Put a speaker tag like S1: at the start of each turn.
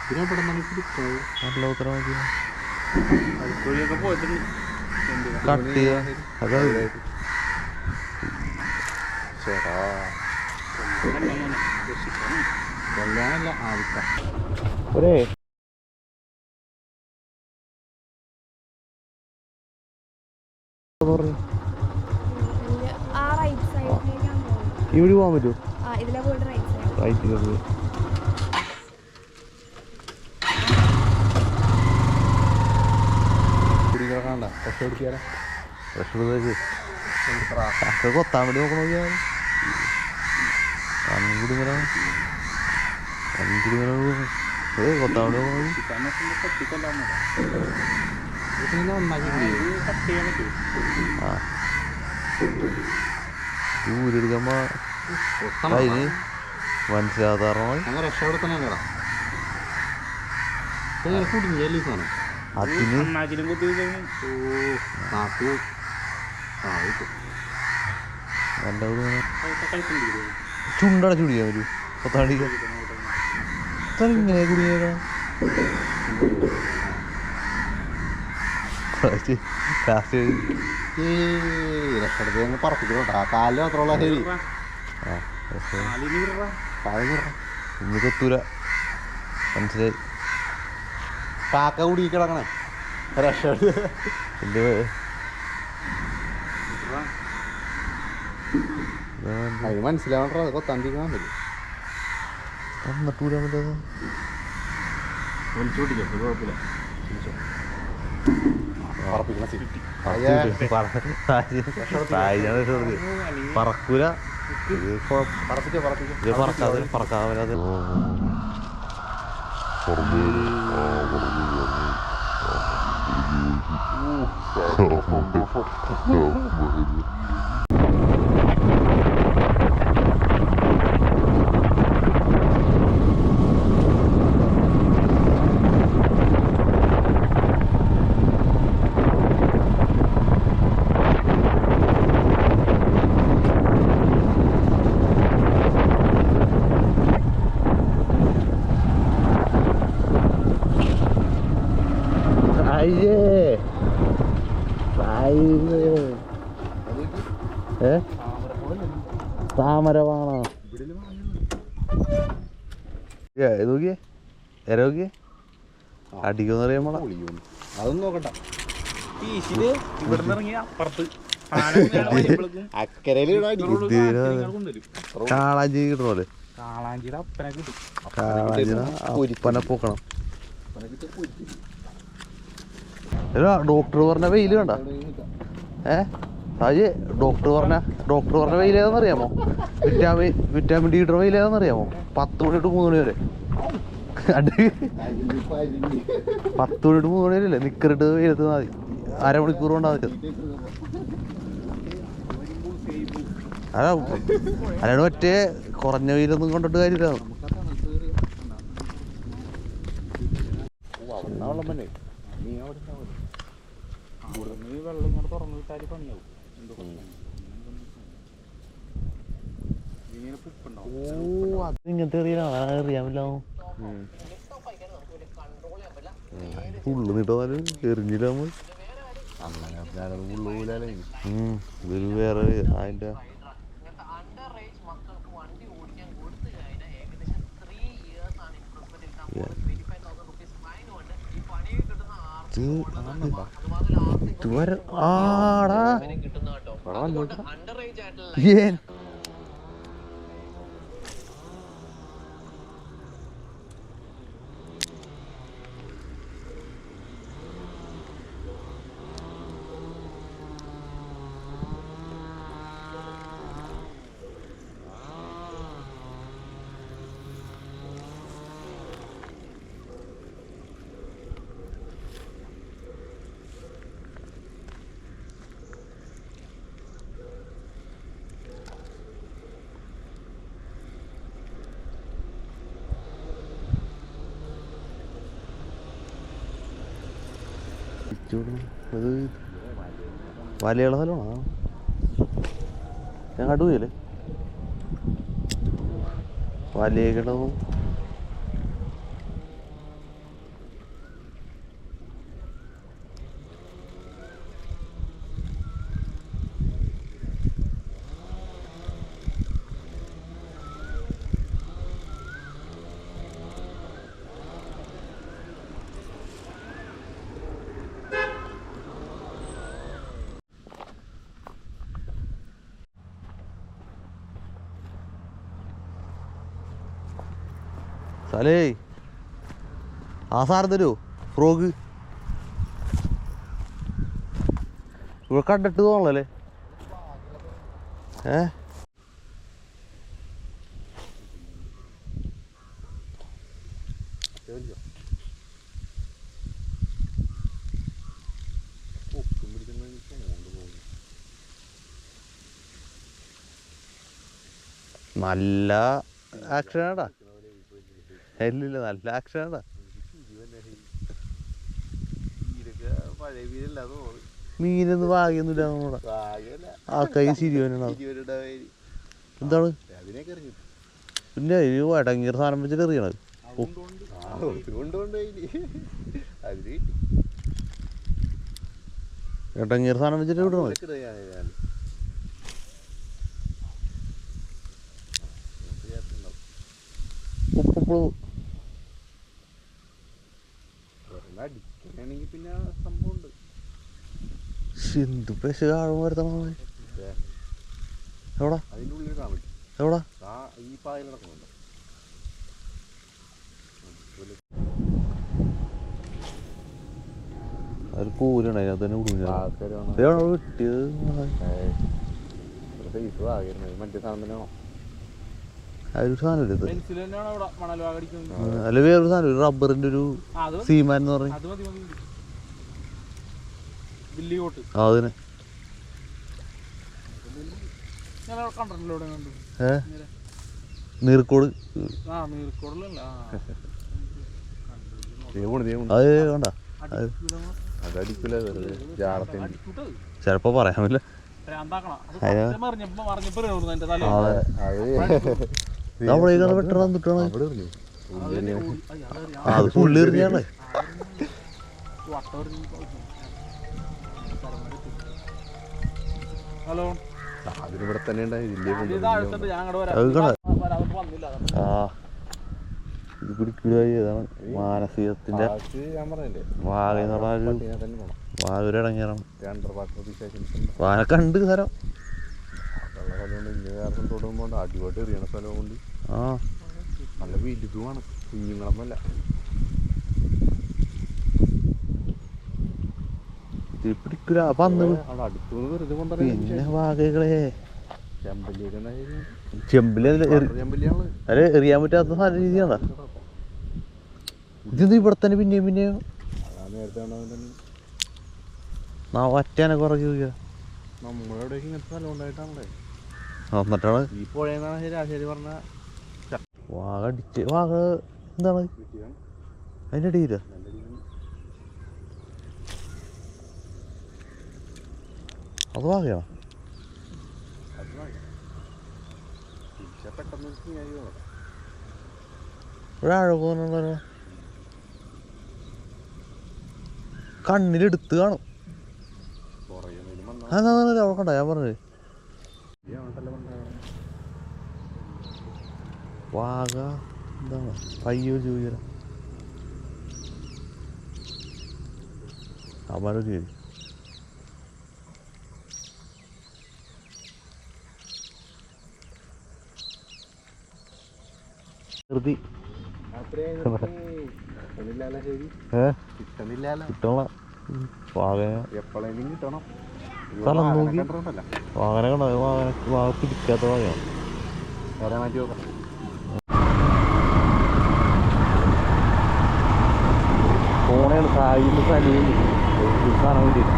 S1: നല്ല ഉത്തരം കട്ട് ചെയ്യാ അതായത്
S2: ചേട്ടാ കൊല്ലാനല്ല ആവശ്യം
S1: ഒരേ ഇവിടെ പോകാൻ പറ്റുമോ? റൈറ്റിലേക്ക്
S2: കുടിക്കാണ്ട ഫ്രഷ് കുടിക്കാനാ
S1: ഫ്രഷ് കൊത്താൻ വേണ്ടി നോക്കണ നോക്കിയാൽ അൻകുടിങ്ങനെ കൊത്താൻ വേണ്ടി നോക്കണ ആ ഊരെടുക്കുമ്പോ അതിന് മനസ്സിലാകാറമായി അതിന് ചുണ്ടടച്ച് കുടിക്കാൻ പറ്റൂ കൊത്താണ്ടിക്കാൻ ഇങ്ങനെ കുടിയേക്കാ ലാസ്റ്റ്
S2: പറപ്പിക്കോട്ടാ കാലിൽ മാത്രമുള്ള ശരി
S1: ഇന്ന് കൊത്തൂല മനസ്സിലായി
S2: കാക്ക കുടി കിടക്കണേ രക്ഷ
S1: എൻ്റെ
S2: അത് മനസ്സിലാവണ്ട കൊത്താണ്ടിരിക്കാൻ പറ്റില്ല
S1: എന്നിട്ട് കൂടാൻ പറ്റാതെ
S2: വിളിച്ചു പിടിക്കും കുഴപ്പമില്ല
S1: പറക്കൂല പറക്കാതെ പറക്കാതെ താമരവാണ നോക്കിയേ എര നോക്കിയേ അടിക്കുമെന്ന് അറിയാമോ
S2: അതൊന്നും നോക്കട്ടെ
S1: കാളാഞ്ചി കിട്ടണോല്ലേ കാളാഞ്ചിനെ പോക്കണം ഡോക്ടർ പറഞ്ഞ വെയില് വേണ്ട സാജി ഡോക്ടർ പറഞ്ഞ വെയിൽ ഏതാണെന്ന് അറിയാമോ? വിറ്റാമിൻ ഡി വെയിൽ ഏതാണെന്ന് അറിയാമോ? 10 മണി തൊട്ട് 3 മണി വരെ 10 മണി തൊട്ട് 3 മണി വരെയല്ലേ നിക്കറിട്ട് വെയിലത്ത് മതി അരമണിക്കൂർ കൊണ്ടാ നിൽക്കുന്നത്. അതാ അല്ലാണ്ട് മറ്റേ കുറഞ്ഞ വെയിലൊന്നും കൊണ്ടിട്ട് കാര്യമില്ല. ഇങ്ങനത്തെ അറിയാമില്ല ഉള്ളു നീട്ടാലും എറിഞ്ഞില്ല ഇതിൽ വേറെ അതിന്റെ ആടാ ഏൻ അത് വലയുള്ള സ്ഥലമാണോ? ഞാൻ കണ്ടുപോയല്ലേ വലയൊക്കെ ഉണ്ടാവും. സാലേ ആ സാധനം തരുമോ ഫ്രോഗ് ഇവിടെ കണ്ടിട്ട് തോന്നല്ലേ നല്ല ആക്ഷനാടാ ഇല്ലില്ല നല്ല ആക്ഷനാടാ മീനൊന്നും ഭാഗ്യൊന്നുമില്ല നമ്മളോട് ആൾക്കാർ ശരിയോനാണ് എന്താണ് പിന്നെ ഒരു വടങ്ങിയ സാധനം വെച്ചിട്ട് എറിയണത് ഇടങ്ങിയ സാധനം വെച്ചിട്ട് വിടണത് ഉപ്പുപ്പുളു
S2: പിന്നെ സംഭവമുണ്ട്
S1: എന്ത് പശ കാഴും വരുത്തണ എവിടാ
S2: അതിൻ്റെ ഉള്ളിൽ
S1: എവിടാ
S2: ഈ പായൽ നടക്കുന്നുണ്ട്
S1: അതിൽ കൂലാണ് അതിനകത്ത് തന്നെ കിട്ടിയത്
S2: മറ്റേ സാധനം
S1: അതൊരു സാധനമില്ല ഇത് അല്ല വേറൊരു സാധനം റബ്ബറിന്റെ ഒരു സീമാൻ എന്ന് പറഞ്ഞു അതിന് നീർക്കോട് അത് കണ്ട ചിലപ്പോ പറയാൻ പറ്റില്ല നമ്മളേക്കാണ് പെട്ടെന്ന് വന്നിട്ടാണ് അത് പുള്ളി എറിഞ്ഞാണ്
S2: അതിനിവിടെ തന്നെ
S1: ആ ഇത് പിടിക്കുകയായി ഏതാണ് മാനസികത്തിന്റെ വാഗ എന്ന് പറഞ്ഞ വാഗൊരു ഇടങ്ങിയാണ് വാന കണ്ട് സ്ഥലം
S2: തൊടുമ്പോൾ അടിപൊളി എറിയണ സ്ഥലം കൊണ്ട്
S1: ആ
S2: നല്ല വലുതുമാണ് കുഞ്ഞുങ്ങളൊന്നുമല്ല
S1: ഇത് പിടിക്കൂല പന്ന്
S2: അടുത്തുനിന്ന് വെറുതെ
S1: പിന്നെ വാഗകളെ
S2: ചെമ്പല്ലിയൊക്കെ
S1: ചെമ്പില്
S2: ചെമ്പല്ലിയാണ്
S1: അല്ലെ എറിയാൻ പറ്റാത്ത നല്ല രീതിയാണ് ഇത് ഇവിടെ തന്നെ പിന്നെയും
S2: നേരത്തെ
S1: വറ്റാനെ കുറച്ച് ചോദിക്കുക
S2: നമ്മളെവിടേക്ക് ഇങ്ങനത്തെ സ്ഥലം ഉണ്ടായിട്ടാണല്ലേ
S1: എന്നിട്ടാണ്
S2: ഈ പുഴയെന്നാണ് രാശേരി പറഞ്ഞ
S1: വാഗ അടിച്ച് വാഗ എന്താണ് അതിൻ്റെ അടിയില്ല അത് വാഗയാണോ ഒരാഴകോന്നുണ്ടല്ലോ കണ്ണിലെടുത്ത് കാണും അതാ അവിടെ കണ്ട ഞാൻ പറഞ്ഞത് വാഗ എന്താണ് പയ്യൂർ ചോദിച്ച അമരോ ചേരി കിട്ടണ വാഗ
S2: എപ്പോഴെങ്കിലും കിട്ടണം
S1: സ്ഥലം നോക്കി വാഗനെ കണ്ട വാഗ പിടിക്കാത്ത വാഗയാണ്
S2: വരാൻ മാറ്റി നോക്കാം
S1: ഫോണാണ് സാഹിബിൻ്റെ സ്ഥലം സാധനം വേണ്ടിയിട്ട്